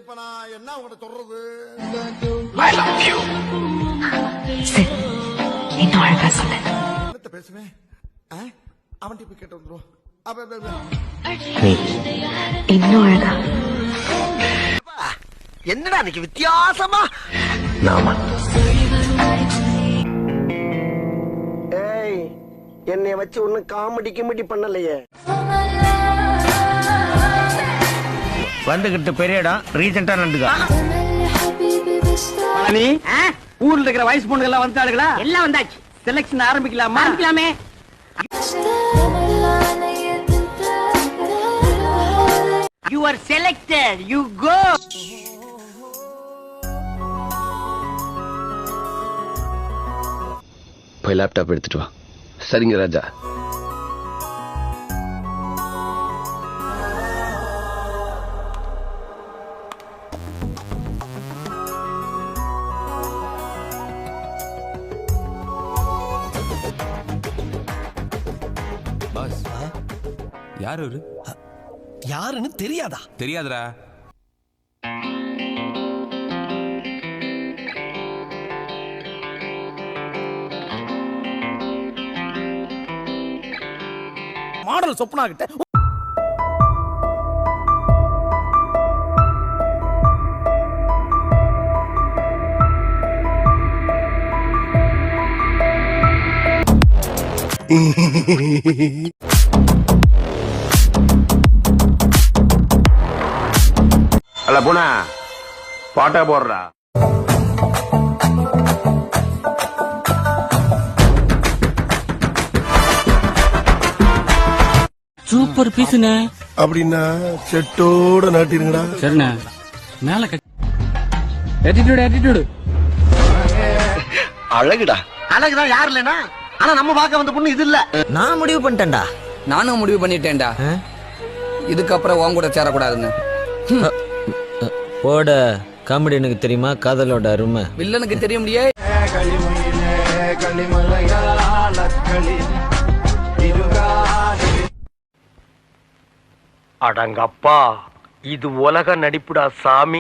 இப்ப நான் என்ன உங்கள்கிட்ட சொல்றது? I love you. சரி, இன்னும் அழகா சொல்லு. என்னத்த பேசுவேன்? அவன் போய் கேட்டு வந்துருவோம். இன்னும் அழகா. என்னடா இன்னைக்கு வித்தியாசமா? நாம ஏய், என்னைய வச்சு ஒன்னும் காமெடி கிமெடி பண்ணலையே. வந்துகிட்டு பெரிய இடம் ரீசெண்டா நண்டுக்கா ஊர்ல இருக்கிற வயசு பொண்ணுங்க எல்லாம் வந்துட்டாளுங்களா? எல்லாம் வந்தாச்சு. செலக்ஷன் ஆரம்பிக்கலாமா? ஆரம்பிக்கலாமே. You are selected. You go. போய் லேப்டாப் எடுத்துட்டு வா. சரிங்க ராஜா. பாஸ், யார் அவரு? யாருன்னு தெரியாதா? தெரியாதுடா. மாடல் சொப்னா கிட்ட அல்ல போனா பாட்டா போடுறா. சூப்பர் பீஸ்னே. அப்படின்னா செட்டோட நாட்டிருங்கடா. சரிண்ணே. மேல attitude. அழகுடா. அழகுதான் யார் இல்லைனா? ஆனா நம்ம பார்க்க வந்த பொண்ணு இது இல்ல. நான் முடிவு பண்ணிட்டேன்டா. நானும் முடிவு பண்ணிட்டேன்டா. இதுக்கப்புறம் உன் கூட சேரக்கூடாதுன்னு. போட காமெடி எனக்கு தெரியுமா? காதலோட அருமை வில்லனுக்கு தெரிய முடியே. அடங்கப்பா, இது உலக நடிப்புடா சாமி.